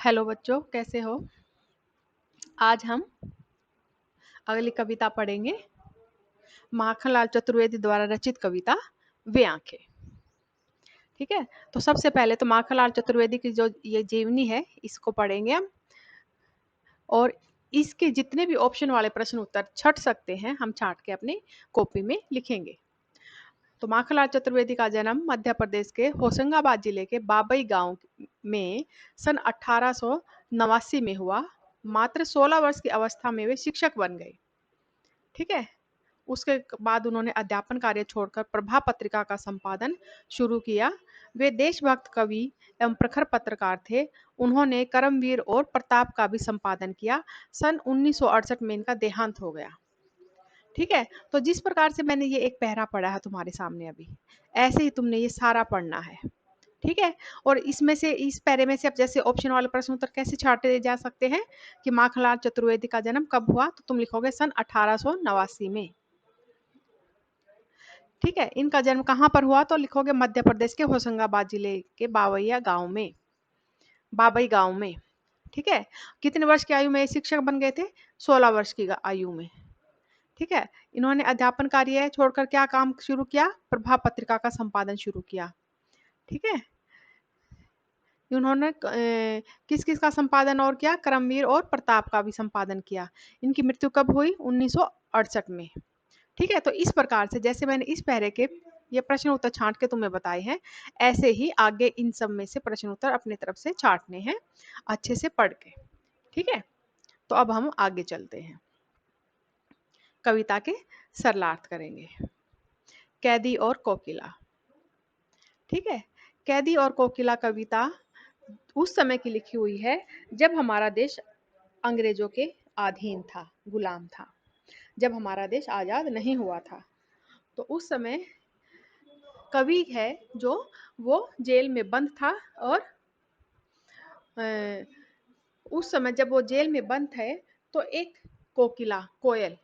Hello बच्चों, कैसे हो? आज हम अगली कविता पढ़ेंगे। माखनलाल चतुर्वेदी द्वारा रचित कविता वे आंखें। ठीक है, तो सबसे पहले तो माखनलाल चतुर्वेदी की जो ये जीवनी है इसको पढ़ेंगे हम, और इसके जितने भी ऑप्शन वाले प्रश्न उत्तर छट सकते हैं हम छाट के अपनी कॉपी में लिखेंगे। तो माखनलाल चतुर्वेदी का जन्म मध्य प्रदेश के होशंगाबाद जिले के बाबई गांव में सन 1889 में हुआ। मात्र 16 वर्ष की अवस्था में वे शिक्षक बन गए। ठीक है, उसके बाद उन्होंने अध्यापन कार्य छोड़कर प्रभा पत्रिका का संपादन शुरू किया। वे देशभक्त कवि एवं प्रखर पत्रकार थे। उन्होंने करमवीर और प्रताप का भी संपादन किया। सन 1968 में इनका देहांत हो गया। ठीक है, तो जिस प्रकार से मैंने ये एक पहरा पढ़ा है तुम्हारे सामने अभी, ऐसे ही तुमने ये सारा पढ़ना है। ठीक है, और इसमें से इस पैरे में से अब जैसे ऑप्शन वाले प्रश्न उत्तर कैसे छाटे जा सकते हैं कि माखनलाल चतुर्वेदी का जन्म कब हुआ, तो तुम लिखोगे सन 1889 में। ठीक है, इनका जन्म कहाँ पर हुआ, तो लिखोगे मध्य प्रदेश के होशंगाबाद जिले के बाबई गांव में। ठीक है, कितने वर्ष की आयु में ये शिक्षक बन गए थे? 16 वर्ष की आयु में। ठीक है, इन्होंने अध्यापन कार्य छोड़कर क्या काम शुरू किया? प्रभा पत्रिका का संपादन शुरू किया। ठीक है, इन्होंने किस किस का संपादन और किया? करमवीर और प्रताप का भी संपादन किया। इनकी मृत्यु कब हुई? 1968 में। ठीक है, तो इस प्रकार से जैसे मैंने इस पहरे के ये प्रश्न उत्तर छांट के तुम्हें बताए हैं, ऐसे ही आगे इन सब में से प्रश्न उत्तर अपनी तरफ से छांटने हैं अच्छे से पढ़ के। ठीक है, तो अब हम आगे चलते हैं, कविता के सरलार्थ करेंगे। कैदी और कोकिला। ठीक है, कैदी और कोकिला कविता उस समय की लिखी हुई है जब हमारा देश अंग्रेजों के अधीन था, गुलाम था, जब हमारा देश आजाद नहीं हुआ था। तो उस समय कवि है जो वो जेल में बंद था, और उस समय जब वो जेल में बंद है तो एक कोयल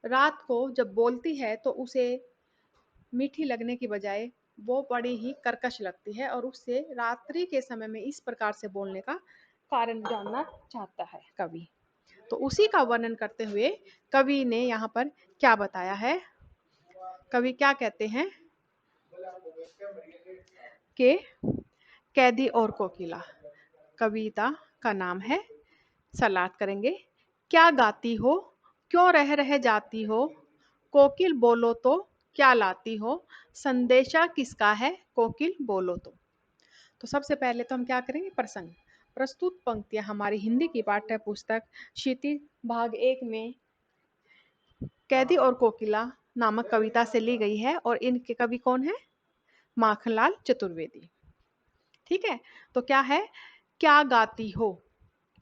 रात को जब बोलती है तो उसे मीठी लगने की बजाय वो बड़ी ही कर्कश लगती है, और उससे रात्रि के समय में इस प्रकार से बोलने का कारण जानना चाहता है कवि। तो उसी का वर्णन करते हुए कवि ने यहाँ पर क्या बताया है? कवि क्या कहते हैं कि कैदी और कोकिला कविता का नाम है। सलाद करेंगे। क्या गाती हो, क्यों रह रह जाती हो, कोकिल बोलो तो क्या लाती हो, संदेशा किसका है, कोकिल बोलो तो सबसे पहले तो हम क्या करेंगे? प्रसंग। प्रस्तुत पंक्तियां हमारी हिंदी की पाठ्य पुस्तक क्षितिज भाग 1 में कैदी और कोकिला नामक कविता से ली गई है, और इनके कवि कौन है? माखनलाल चतुर्वेदी। ठीक है, तो क्या है? क्या गाती हो,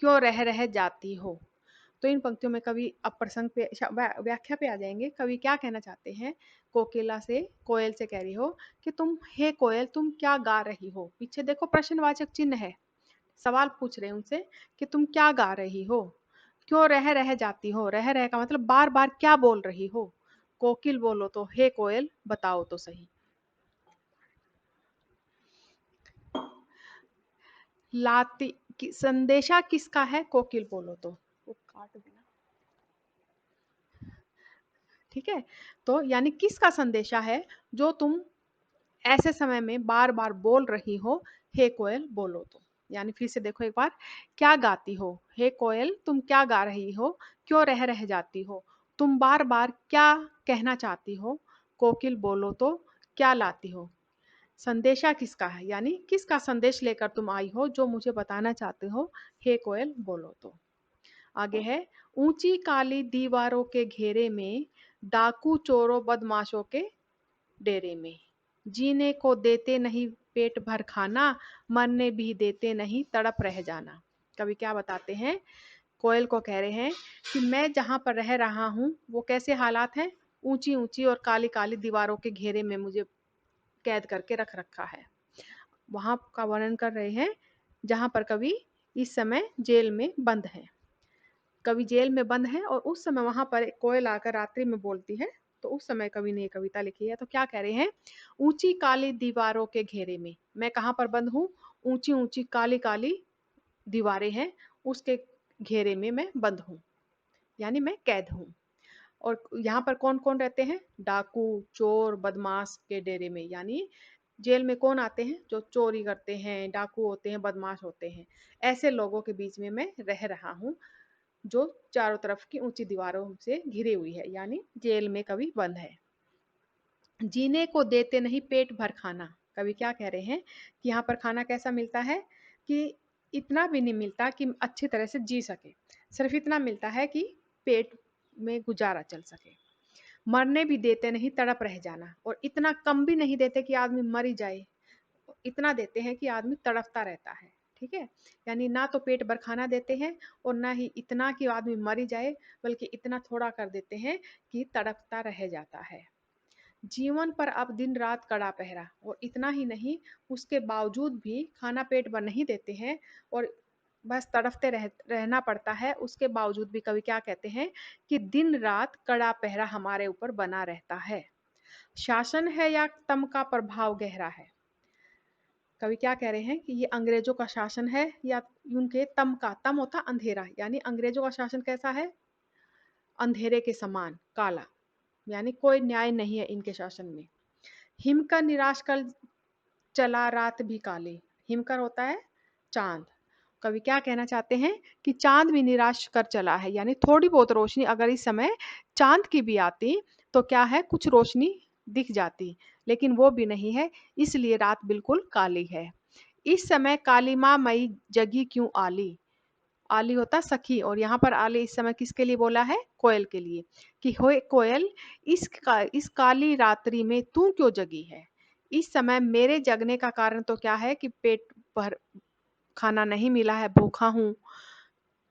क्यों रह रह जाती हो। तो इन पंक्तियों में कवि अब प्रसंग पे व्याख्या पे आ जाएंगे। कवि क्या कहना चाहते हैं? कोकिला से, कोयल से कह रही हो कि तुम, हे कोयल, तुम क्या गा रही हो। पीछे देखो प्रश्नवाचक चिन्ह है, सवाल पूछ रहे हैं उनसे कि तुम क्या गा रही हो, क्यों रह रह जाती हो। रह रह का मतलब बार बार क्या बोल रही हो। कोकिल बोलो तो, हे कोयल बताओ तो सही। लाती संदेशा किसका है? कोकिल बोलो तो। वो काट देना। ठीक है, तो यानी किसका संदेशा है जो तुम ऐसे समय में बार बार बोल रही हो, हे कोयल बोलो तो। यानी फिर से देखो एक बार, क्या गाती हो, हे कोयल तुम क्या गा रही हो, क्यों रह रह जाती हो, तुम बार बार क्या कहना चाहती हो, कोकिल बोलो तो क्या लाती हो। संदेशा किसका है, यानी किसका संदेश लेकर तुम आई हो जो मुझे बताना चाहते हो, हे कोयल बोलो तो। आगे है, ऊंची काली दीवारों के घेरे में, डाकू चोरों बदमाशों के डेरे में, जीने को देते नहीं पेट भर खाना, मरने भी देते नहीं तड़प रह जाना। कवि क्या बताते हैं? कोयल को कह रहे हैं कि मैं जहां पर रह रहा हूं वो कैसे हालात हैं? ऊंची ऊंची और काली काली दीवारों के घेरे में मुझे कैद करके रख रखा है। वहां का वर्णन कर रहे हैं जहां पर कवि इस समय जेल में बंद है। कवि जेल में बंद है और उस समय वहां पर कोयल आकर रात्रि में बोलती है। तो उस समय कवि ने ये कविता लिखी है। तो क्या कह रहे हैं? ऊंची काली दीवारों के घेरे में, मैं कहाँ पर बंद हूँ? ऊंची ऊंची काली काली दीवारें हैं उसके घेरे में मैं बंद हूँ, यानी मैं कैद हूँ। और यहाँ पर कौन कौन रहते हैं? डाकू, चोर, बदमाश के डेरे में, यानी जेल में कौन आते हैं? जो चोरी करते हैं, डाकू होते हैं, बदमाश होते हैं। ऐसे लोगों के बीच में मैं रह रहा हूँ जो चारों तरफ की ऊंची दीवारों से घिरी हुई है, यानी जेल में कवि बंद है। जीने को देते नहीं पेट भर खाना। कवि क्या कह रहे हैं कि यहाँ पर खाना कैसा मिलता है कि इतना भी नहीं मिलता कि अच्छी तरह से जी सके, सिर्फ इतना मिलता है कि पेट में गुजारा चल सके। मरने भी देते नहीं तड़प रह जाना, और इतना कम भी नहीं देते कि आदमी मर ही जाए, इतना देते हैं कि आदमी तड़पता रहता है। ठीक है, यानी ना तो पेट भर खाना देते हैं और ना ही इतना कि आदमी मर ही जाए, बल्कि इतना थोड़ा कर देते हैं कि तड़पता रह जाता है। जीवन पर अब दिन रात कड़ा पहरा, और इतना ही नहीं, उसके बावजूद भी खाना पेट भर नहीं देते हैं और बस तड़पते रहना पड़ता है। उसके बावजूद भी कवि क्या कहते हैं कि दिन रात कड़ा पहरा हमारे ऊपर बना रहता है। शासन है या तम का प्रभाव गहरा है। कवि क्या कह रहे हैं कि ये अंग्रेजों का शासन है या उनके तम का, तम होता अंधेरा, यानी अंग्रेजों का शासन कैसा है? अंधेरे के समान काला, यानी कोई न्याय नहीं है इनके शासन में। हिमकर निराश कर चला रात भी काली। हिमकर होता है चांद। कवि क्या कहना चाहते हैं कि चांद भी निराश कर चला है, यानी थोड़ी बहुत रोशनी अगर इस समय चांद की भी आती तो क्या है, कुछ रोशनी दिख जाती, लेकिन वो भी नहीं है, इसलिए रात बिल्कुल काली है। इस समय काली माँ मई जगी क्यों आली। आली होता सखी, और यहाँ पर आली इस समय किसके लिए बोला है? कोयल के लिए, कि होए कोयल इस काली रात्रि में तू क्यों जगी है। इस समय मेरे जगने का कारण तो क्या है कि पेट भर खाना नहीं मिला है, भूखा हूँ,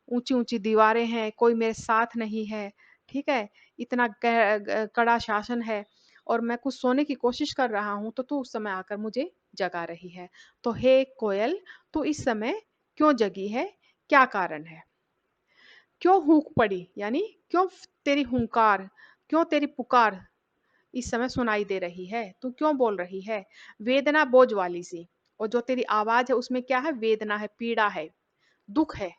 ऊंची ऊंची दीवारें हैं, कोई मेरे साथ नहीं है। ठीक है, इतना कड़ा शासन है और मैं कुछ सोने की कोशिश कर रहा हूँ तो तू उस समय आकर मुझे जगा रही है। तो हे कोयल, तू इस समय क्यों जगी है, क्या कारण है? क्यों हूक पड़ी, यानी क्यों तेरी हुंकार, क्यों तेरी पुकार इस समय सुनाई दे रही है, तू क्यों बोल रही है? वेदना बोझ वाली सी, और जो तेरी आवाज है उसमें क्या है? वेदना है, पीड़ा है, दुख है,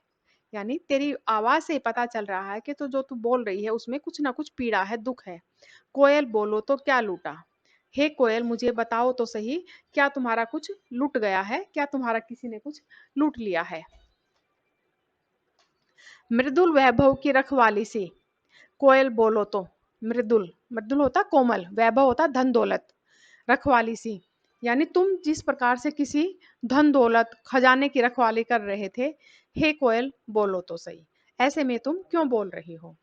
यानी तेरी आवाज से पता चल रहा है कि तो जो तू बोल रही है उसमें कुछ ना कुछ पीड़ा है, दुख है। कोयल बोलो तो क्या लूटा। हे कोयल, मुझे बताओ तो सही, क्या तुम्हारा कुछ लूट गया है, क्या तुम्हारा किसी ने कुछ लूट लिया है? मृदुल वैभव की रखवाली सी, कोयल बोलो तो। मृदुल, मृदुल होता कोमल, वैभव होता धन दौलत, रखवाली सी, यानी तुम जिस प्रकार से किसी धन दौलत खजाने की रखवाली कर रहे थे, हे कोयल बोलो तो सही, ऐसे में तुम क्यों बोल रही हो?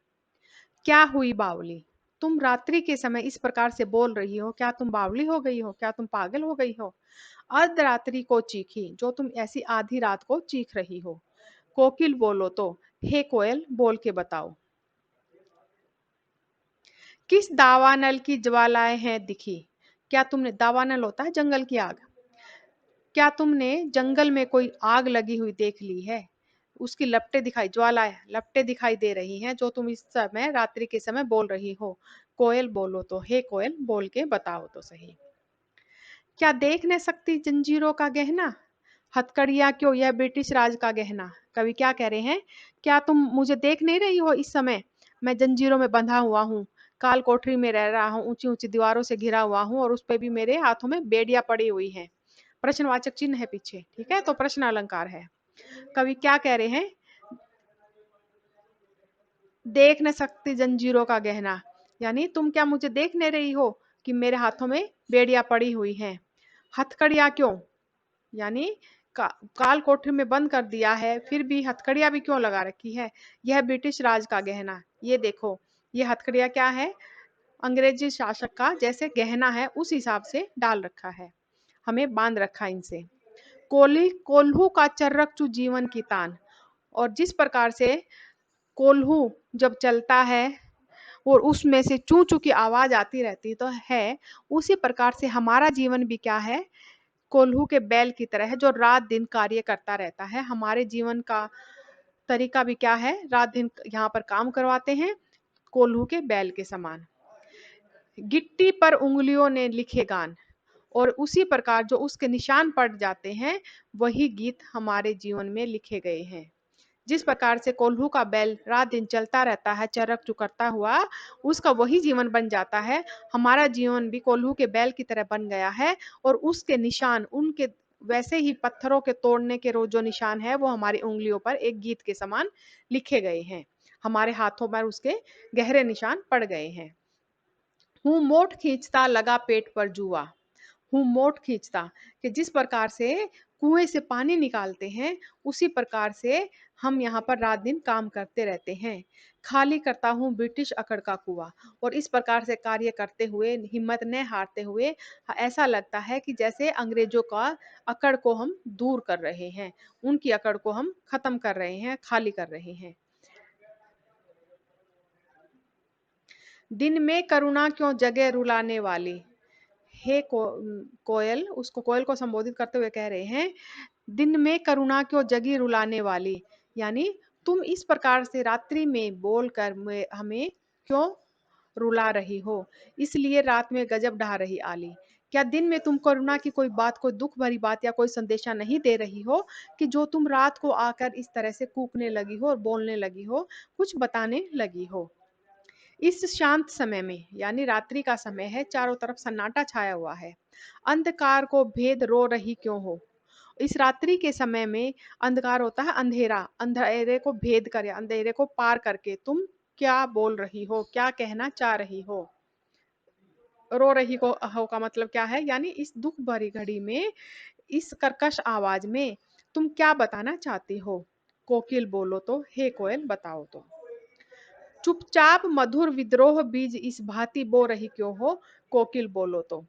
क्या हुई बावली, तुम रात्रि के समय इस प्रकार से बोल रही हो, क्या तुम बावली हो गई हो, क्या तुम पागल हो गई हो? अर्धरात्रि को चीखी, जो तुम ऐसी आधी रात को चीख रही हो। कोकिल बोलो तो, हे कोयल बोल के बताओ, किस दावानल की ज्वालाएं हैं दिखी। क्या तुमने, दावानल होता है जंगल की आग, क्या तुमने जंगल में कोई आग लगी हुई देख ली है? उसकी लपटें दिखाई, ज्वालाएं लपटें दिखाई दे रही हैं जो तुम इस समय रात्रि के समय बोल रही हो। कोयल बोलो तो, हे कोयल बोल के बताओ तो सही। क्या देख न सकती जंजीरों का गहना, हथकड़ियां क्यों यह ब्रिटिश राज का गहना। कवि क्या कह रहे हैं, क्या तुम मुझे देख नहीं रही हो? इस समय मैं जंजीरों में बंधा हुआ हूँ, काल कोठरी में रह रहा हूँ, ऊंची ऊंची दीवारों से घिरा हुआ हूँ, और उस पे भी मेरे हाथों में बेड़ियां पड़ी हुई हैं। प्रश्नवाचक चिन्ह है पीछे, ठीक है, तो प्रश्न अलंकार है। कवि क्या कह रहे हैं, देख न सकती जंजीरों का गहना, यानी तुम क्या मुझे देख नहीं रही हो कि मेरे हाथों में बेड़ियां पड़ी हुई हैं। हथकड़ियां क्यों, यानी काल कोठरी में बंद कर दिया है, फिर भी हथकड़ियां भी क्यों लगा रखी है? यह ब्रिटिश राज का गहना, ये देखो, ये हथकड़ियां क्या है? अंग्रेजी शासक का जैसे गहना है उस हिसाब से डाल रखा है, हमें बांध रखा इनसे। कोली कोल्हू का चर्रक जीवन की तान, और जिस प्रकार से कोल्हू जब चलता है और उसमें से चू चू की आवाज आती रहती तो है, उसी प्रकार से हमारा जीवन भी क्या है? कोल्हू के बैल की तरह है जो रात दिन कार्य करता रहता है। हमारे जीवन का तरीका भी क्या है? रात दिन यहाँ पर काम करवाते हैं, कोल्हू के बैल के समान। गिट्टी पर उंगलियों ने लिखे गान, और उसी प्रकार जो उसके निशान पड़ जाते हैं, वही गीत हमारे जीवन में लिखे गए हैं। जिस प्रकार से कोल्हू का बैल रात दिन चलता रहता है चरक चुकरता हुआ, उसका वही जीवन बन जाता है। हमारा जीवन भी कोल्हू के बैल की तरह बन गया है, और उसके निशान उनके वैसे ही पत्थरों के तोड़ने के जो निशान है वो हमारी उंगलियों पर एक गीत के समान लिखे गए हैं। हमारे हाथों पर उसके गहरे निशान पड़ गए हैं। हूँ मोट खींचता लगा पेट पर जुआ। हूँ मोट खींचता, कि जिस प्रकार से कुएं से पानी निकालते हैं, उसी प्रकार से हम यहाँ पर रात दिन काम करते रहते हैं। खाली करता हूँ ब्रिटिश अकड़ का कुआं, और इस प्रकार से कार्य करते हुए हिम्मत न हारते हुए ऐसा लगता है कि जैसे अंग्रेजों का अकड़ को हम दूर कर रहे हैं, उनकी अकड़ को हम खत्म कर रहे हैं, खाली कर रहे हैं। दिन में करुणा क्यों जगह रुलाने वाली। हे कोयल, उसको कोयल को संबोधित करते हुए कह रहे हैं, दिन में करुणा क्यों जगी रुलाने वाली, यानी तुम इस प्रकार से रात्रि में बोलकर हमें क्यों रुला रही हो, इसलिए रात में गजब ढा रही आली। क्या दिन में तुम करुणा की कोई बात, कोई दुख भरी बात या कोई संदेशा नहीं दे रही हो, कि जो तुम रात को आकर इस तरह से कूकने लगी हो और बोलने लगी हो, कुछ बताने लगी हो। इस शांत समय में, यानी रात्रि का समय है, चारों तरफ सन्नाटा छाया हुआ है, अंधकार को भेद रो रही क्यों हो। इस रात्रि के समय में अंधकार होता है, अंधेरा, अंधेरे को भेद कर या अंधेरे को पार करके तुम क्या बोल रही हो, क्या कहना चाह रही हो। रो रही को हो का मतलब क्या है, यानी इस दुख भरी घड़ी में, इस कर्कश आवाज में तुम क्या बताना चाहती हो। कोकिल बोलो तो, हे कोयल बताओ तो। चुपचाप मधुर विद्रोह बीज इस भांति बो रही क्यों हो, कोकिल बोलो तो।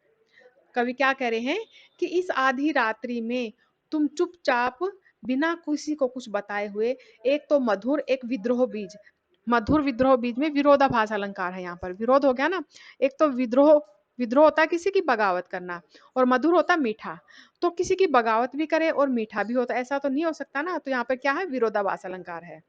कवि क्या कह रहे हैं कि इस आधी रात्रि में तुम चुपचाप बिना किसी को कुछ बताए हुए, एक तो मधुर, एक विद्रोह बीज। मधुर विद्रोह बीज में विरोधाभास अलंकार है, यहाँ पर विरोध हो गया ना। एक तो विद्रोह, विद्रोह होता है किसी की बगावत करना, और मधुर होता मीठा। तो किसी की बगावत भी करे और मीठा भी होता, ऐसा तो नहीं हो सकता ना, तो यहाँ पर क्या है, विरोधाभास अलंकार है।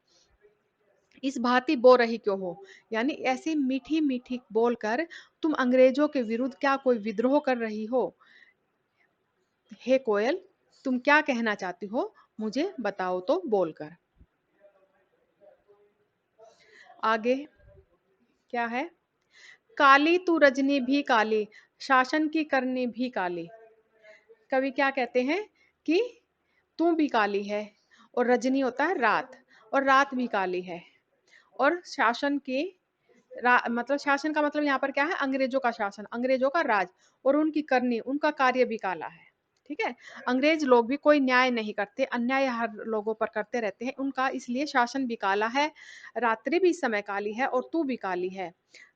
इस भांति बो रही क्यों हो, यानी ऐसी मीठी मीठी बोलकर तुम अंग्रेजों के विरुद्ध क्या कोई विद्रोह कर रही हो। हे कोयल, तुम क्या कहना चाहती हो, मुझे बताओ तो बोलकर। आगे क्या है, काली तू रजनी भी काली, शासन की करनी भी काली। कवि क्या कहते हैं कि तू भी काली है, और रजनी होता है रात, और रात भी काली है, और शासन की मतलब शासन का मतलब यहाँ पर क्या है, अंग्रेजों का शासन, अंग्रेजों का राज, और उनकी करनी, उनका कार्य भी काला है। ठीक है, अंग्रेज लोग भी कोई न्याय नहीं करते, अन्याय हर लोगों पर करते रहते हैं उनका, इसलिए शासन भी काला है, रात्रि भी इस समय काली है, और तू भी काली है।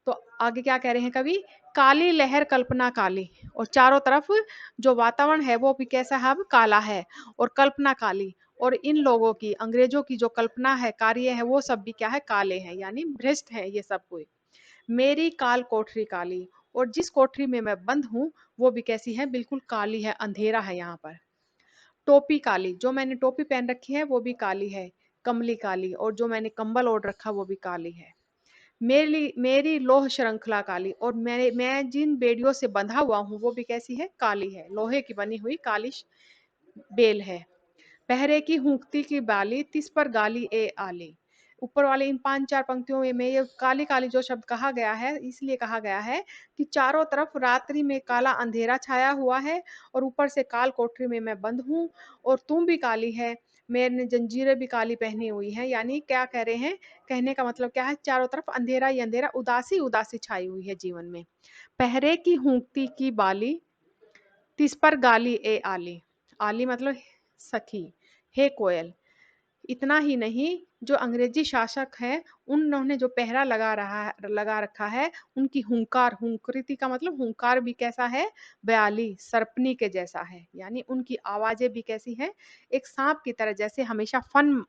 तो आगे क्या कह रहे हैं कवि, काली लहर कल्पना काली, और चारों तरफ जो वातावरण है वो भी कैसा है, अब काला है, और कल्पना काली, और इन लोगों की, अंग्रेजों की जो कल्पना है, कार्य है, वो सब भी क्या है, काले हैं, यानी भ्रष्ट है ये सब कोई। मेरी काल कोठरी काली, और जिस कोठरी में मैं बंद हूँ वो भी कैसी है, बिल्कुल काली है, अंधेरा है यहाँ पर। टोपी काली, जो मैंने टोपी पहन रखी है वो भी काली है, कमली काली, और जो मैंने कंबल ओढ़ रखा वो भी काली है। मेरी मेरी लोह श्रृंखला काली, और मैं जिन बेड़ियों से बंधा हुआ हूँ वो भी कैसी है, काली है, लोहे की बनी हुई काली बेल है। पहरे की हुंकती की बाली, तिस पर गाली ए आली। ऊपर वाले इन 5-4 पंक्तियों में ये काली काली जो शब्द कहा गया है, इसलिए कहा गया है कि चारों तरफ रात्रि में काला अंधेरा छाया हुआ है, और ऊपर से काल कोठरी में मैं बंद हूँ, और तुम भी काली है, मैंने जंजीरें भी काली पहनी हुई हैं। यानी क्या कह रहे हैं, कहने का मतलब क्या है, चारों तरफ अंधेरा ही अंधेरा, उदासी उदासी छाई हुई है जीवन में। पहरे की हुंकती की बाली, तिस पर गाली ए आली। आली मतलब सखी, हे कोयल। इतना ही नहीं, जो अंग्रेजी शासक हैं उन्होंने जो पहरा लगा रखा है, उनकी हुंकार, हुंकृति का मतलब हुंकार भी कैसा है, बयाली, सर्पनी के जैसा है, यानी उनकी आवाजें भी कैसी हैं, एक सांप की तरह, जैसे हमेशा फन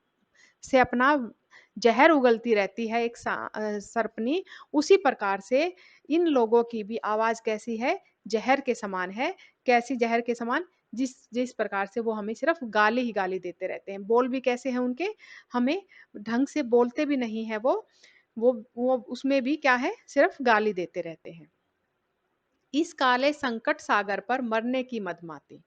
से अपना जहर उगलती रहती है एक सर्पनी, उसी प्रकार से इन लोगों की भी आवाज कैसी है, जहर के समान है। कैसी जहर के समान, जिस जिस प्रकार से वो हमें सिर्फ गाली ही गाली देते रहते हैं, बोल भी कैसे हैं उनके, हमें ढंग से बोलते भी नहीं है वो उसमें भी क्या है, सिर्फ गाली देते रहते हैं। इस काले संकट सागर पर मरने की मधमाती।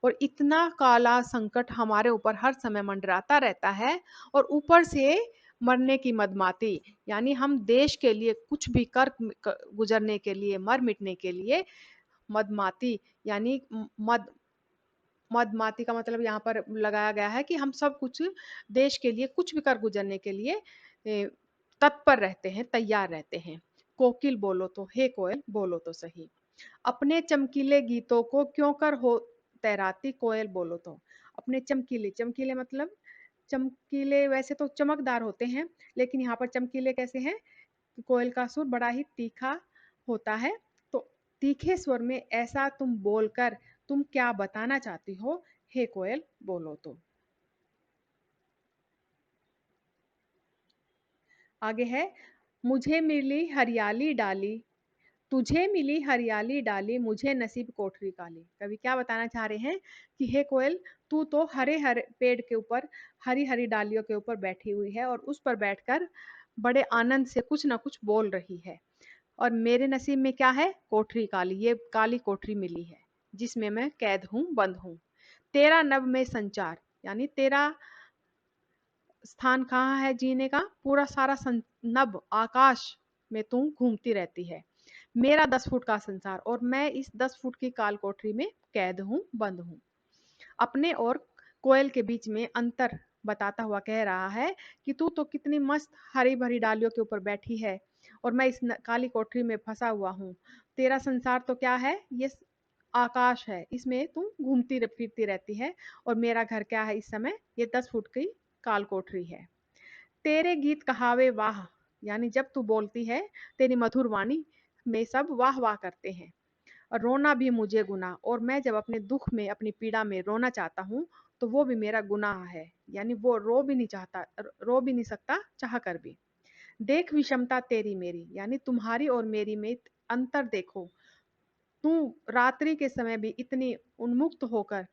और इतना काला संकट हमारे ऊपर हर समय मंडराता रहता है, और ऊपर से मरने की मदमाती, यानी हम देश के लिए कुछ भी कर गुजरने के लिए, मर मिटने के लिए मदमाती, यानी मद मदमाती का मतलब यहाँ पर लगाया गया है कि हम सब कुछ देश के लिए कुछ भी कर गुजरने के लिए तत्पर रहते हैं, तैयार रहते हैं। कोकिल बोलो तो, हे कोयल बोलो तो सही, अपने चमकीले गीतों को क्यों कर हो तैराती, कोयल बोलो तो। अपने चमकीले, चमकीले मतलब चमकीले वैसे तो चमकदार होते हैं, लेकिन यहाँ पर चमकीले कैसे हैं? कोयल का सुर बड़ा ही तीखा होता है। तो तीखे स्वर में ऐसा तुम बोलकर तुम क्या बताना चाहती हो, हे कोयल बोलो तो। आगे है, मुझे मिली हरियाली डाली, तुझे मिली हरियाली डाली, मुझे नसीब कोठरी काली। कवि क्या बताना चाह रहे हैं कि हे कोयल, तू तो हरे हरे पेड़ के ऊपर, हरी हरी डालियों के ऊपर बैठी हुई है, और उस पर बैठकर बड़े आनंद से कुछ ना कुछ बोल रही है। और मेरे नसीब में क्या है? कोठरी काली, ये काली कोठरी मिली है जिसमें मैं कैद हूँ, बंद हूँ। तेरा नभ में संचार, यानी तेरा स्थान कहाँ है जीने का? पूरा सारा नभ आकाश में तू घूमती रहती है। मेरा 10 फुट का संसार, और मैं इस 10 फुट की काल कोठरी में कैद हूँ, बंद हूँ। अपने और कोयल के बीच में अंतर बताता हुआ कह रहा है कि तू तो कितनी मस्त हरी भरी डालियों के ऊपर बैठी है, और मैं इस काली कोठरी में फंसा हुआ हूँ। तेरा संसार तो क्या है? ये आकाश है, इसमें तू घूमती फिरती रहती है, और मेरा घर क्या है इस समय? ये 10 फुट की काल कोठरी है। तेरे गीत कहावे वाह, यानी जब तू बोलती है, तेरी मधुर वाणी में सब वाह वाह करते हैं। और रोना भी मुझे गुनाह, और मैं जब अपने दुख में, अपनी पीड़ा में रोना चाहता हूँ, तो वो भी मेरा गुनाह है, यानी वो रो भी नहीं चाहता, रो भी नहीं सकता चाह कर भी। देख विषमता तेरी मेरी, यानी तुम्हारी और मेरी में अंतर देखो। तू रात्रि के समय भी इतनी उन्मुक्त होकर,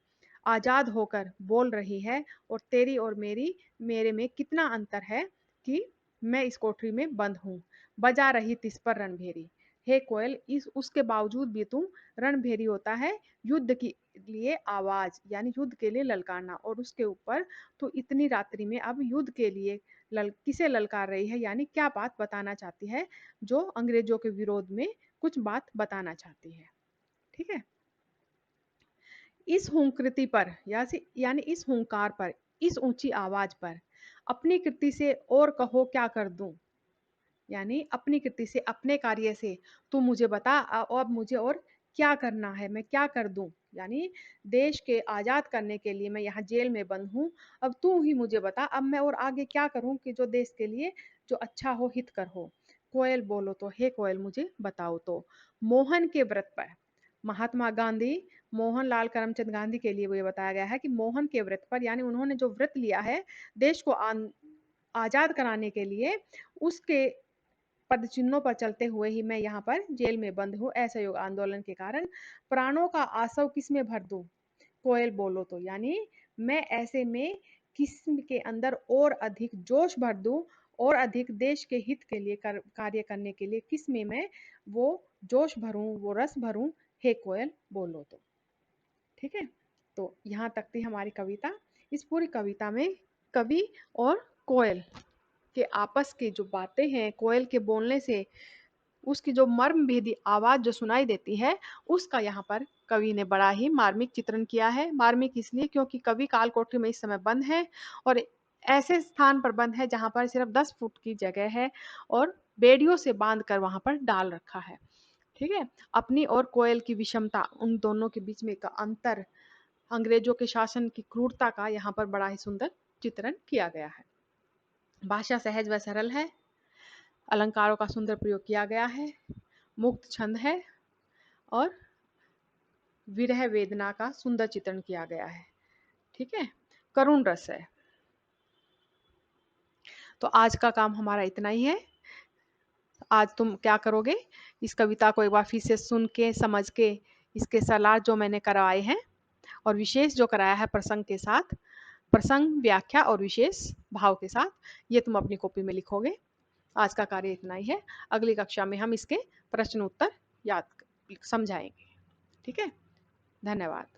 आजाद होकर बोल रही है, और तेरी और मेरे में कितना अंतर है कि मैं इस कोठरी में बंद हूँ। बजा रही तिस पर रणभेरी, हे कोयल, इस उसके बावजूद भी तू रणभेरी होता है, युद्ध के लिए आवाज, यानी युद्ध के लिए ललकारना, और उसके ऊपर तो इतनी रात्रि में अब युद्ध के लिए किसे ललकार रही है, यानी क्या बात बताना चाहती है, जो अंग्रेजों के विरोध में कुछ बात बताना चाहती है। ठीक है। इस हुंकृति पर, यानी इस हुंकार पर, इस ऊंची आवाज पर, अपनी कृति से और कहो क्या कर दूं, यानी अपनी कृति से, अपने कार्य से तू मुझे बता, अब मुझे और क्या करना है, मैं क्या कर दूं, यानी देश के आजाद करने के लिए मैं यहाँ जेल में बंद हूँ, अब तू ही मुझे बता, अब मैं और आगे क्या करूं कि जो देश के लिए जो अच्छा हो, हितकर हो। कोयल बोलो तो, हे कोयल मुझे बताओ तो। मोहन के व्रत पर, महात्मा गांधी, मोहनलाल करमचंद गांधी के लिए वो ये बताया गया है कि मोहन के व्रत पर, यानी उन्होंने जो व्रत लिया है देश को आजाद कराने के लिए, उसके पद चिन्हों पर चलते हुए ही मैं यहाँ पर जेल में बंद हूँ, असहयोग आंदोलन के कारण। प्राणों का आसव किसमें भर दूं, कोयल बोलो तो, यानी मैं ऐसे में किस के अंदर और अधिक जोश भर दूं, और अधिक देश के हित के लिए कार्य करने के लिए किस में मैं वो जोश भरूं, वो रस भरूं, हे कोयल बोलो तो। ठीक है। तो यहाँ तक थी हमारी कविता। इस पूरी कविता में कवि और कोयल के आपस की जो बातें हैं, कोयल के बोलने से उसकी जो मर्म भेदी आवाज जो सुनाई देती है, उसका यहाँ पर कवि ने बड़ा ही मार्मिक चित्रण किया है। मार्मिक इसलिए क्योंकि कवि काल कोठरी में इस समय बंद है, और ऐसे स्थान पर बंद है जहाँ पर सिर्फ 10 फुट की जगह है, और बेड़ियों से बांध कर वहां पर डाल रखा है। ठीक है। अपनी और कोयल की विषमता, उन दोनों के बीच में का अंतर, अंग्रेजों के शासन की क्रूरता का यहाँ पर बड़ा ही सुंदर चित्रण किया गया है। भाषा सहज व सरल है, अलंकारों का सुंदर प्रयोग किया गया है, मुक्त छंद है, और विरह वेदना का सुंदर चित्रण किया गया है। ठीक है। करुण रस है। तो आज का काम हमारा इतना ही है। आज तुम क्या करोगे? इस कविता को एक बार फिर से सुन के, समझ के, इसके सलाह जो मैंने करवाए हैं, और विशेष जो कराया है प्रसंग के साथ, प्रसंग, व्याख्या और विशेष भाव के साथ, ये तुम अपनी कॉपी में लिखोगे। आज का कार्य इतना ही है। अगली कक्षा में हम इसके प्रश्न उत्तर याद समझाएंगे। ठीक है, धन्यवाद।